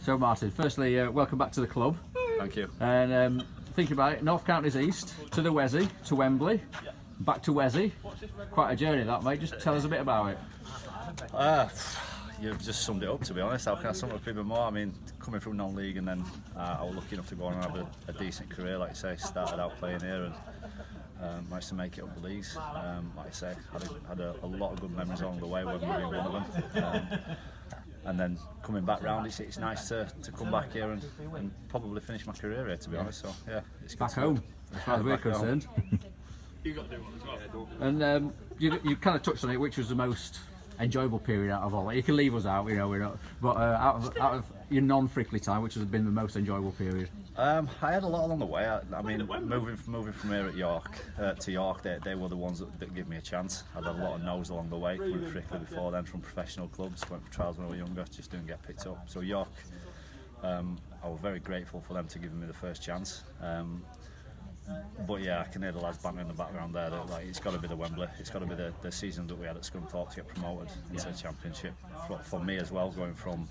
So Martyn, firstly, welcome back to the club. Thank you. And thinking about it, North Counties East to the Wesley, to Wembley, back to Wesley. Quite a journey that, mate. Just tell us a bit about it. You've just summed it up, to be honest. How can I sum it up even more? I mean, coming from non-league and then I was lucky enough to go on and have a decent career, like you say. Started out playing here and managed to make it up the leagues. Like I say, had a lot of good memories along the way, Wembley being one of them. And then coming back round, it's nice to come back here and probably finish my career here, to be honest. So yeah, it's back home, as far as we're concerned. You got to do one as well. And you kind of touched on it, which was the most enjoyable period out of all. You can leave us out, you know, we're not. But out of your non-Frickley time, which has been the most enjoyable period? I had a lot along the way. I mean, moving from here at York to York, they were the ones that gave me a chance. I had a lot of no's along the way. From Frickley before then, from professional clubs, went for trials when I was younger, just didn't get picked up. So York, I was very grateful for them to give me the first chance. But yeah, I can hear the lads banging in the background there. That, like, it's got to be the Wembley. It's got to be the season that we had at Scunthorpe to get promoted into the Championship. For me as well, going from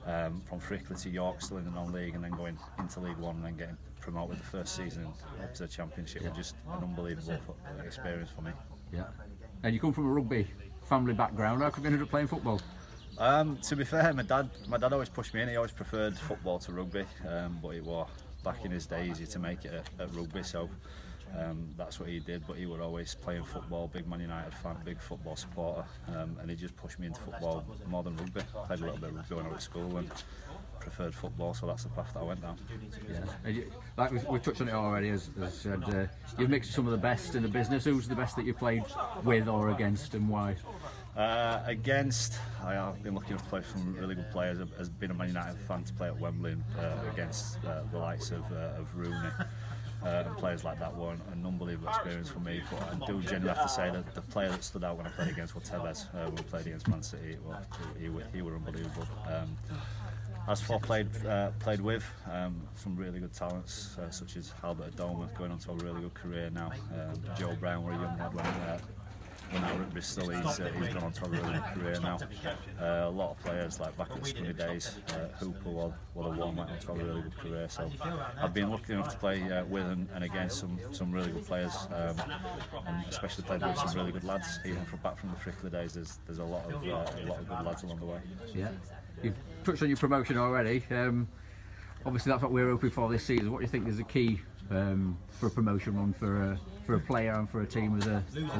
Frickley to York, still in the non-league, and then going into League One and then getting promoted the first season up to the Championship was just an unbelievable experience for me. Yeah. And you come from a rugby family background. How come you ended up playing football? To be fair, my dad always pushed me in. He always preferred football to rugby, but it was back in his day easier to make it at rugby, so that's what he did. But he was always playing football, big Man United fan, big football supporter, and he just pushed me into football more than rugby. Played a little bit of rugby when I was at school and preferred football, so that's the path that I went down. Yeah. Like we've touched on it already, as said, you've mixed some of the best in the business. Who's the best that you played with or against, and why? I've been lucky enough to play with some really good players. I've been a Man United fan to play at Wembley against the likes of Rooney and players like that were an unbelievable experience for me. But I do genuinely have to say that the player that stood out when I played against was Tevez. When we played against Man City, he was unbelievable. As for played with some really good talents, such as Albert Adoma, going on to a really good career now. Joe Brown, were a young lad when I was at Bristol, he's gone on to a really good career now. A lot of players, like back in the Scunny days, Hooper was the one, went on to a really good career. So I've been lucky enough to play with and against some really good players, and especially played with some really good lads. Even back from the Frickley days, there's a lot of good lads along the way. Yeah, you've touched on your promotion already. Obviously, that's what we're hoping for this season. What do you think is the key for a promotion run for a player and for a team as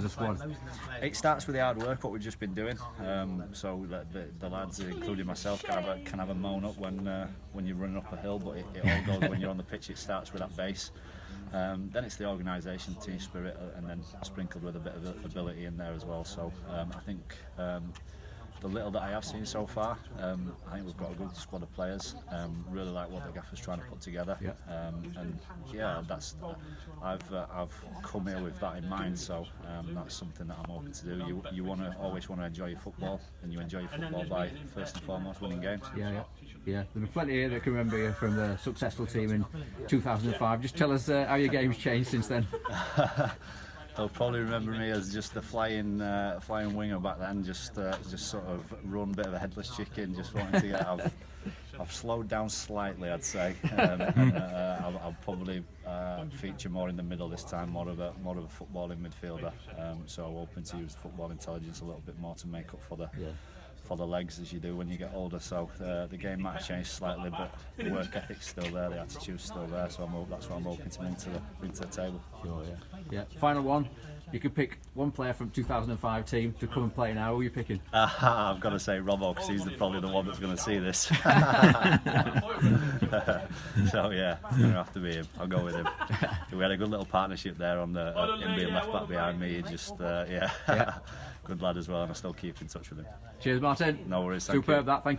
a squad? It starts with the hard work, what we've just been doing. So the lads, including myself, can have a moan up when you're running up a hill, but it all goes when you're on the pitch. It starts with that base. Then it's the organisation, team spirit, and then sprinkled with a bit of ability in there as well. So I think the little that I have seen so far, I think we've got a good squad of players. Really like what the gaffer's trying to put together, and yeah, I've come here with that in mind. So that's something that I'm hoping to do. You always want to enjoy your football, and you enjoy your football by first and foremost winning games. Yeah. There are plenty here that can remember you from the successful team in 2005. Just tell us how your game's changed since then. They'll probably remember me as just the flying winger back then, just sort of run, bit of a headless chicken, just wanting to get. I've slowed down slightly, I'd say. I'll probably feature more in the middle this time, more of a footballing midfielder. So I'm hoping to use football intelligence a little bit more to make up for the legs, as you do when you get older. So the game might have changed slightly, but the work ethic's still there, the attitude's still there. So that's what I'm hoping to bring to the table. Sure, yeah. Final one. You could pick one player from 2005 team to come and play now. Who are you picking? I've got to say Robbo, because he's probably the one that's going to see this. So yeah, it's going to have to be him. I'll go with him. We had a good little partnership there on him being left back behind me. Just good lad as well, and I still keep in touch with him. Cheers, Martyn. No worries. Superb that. Thank you.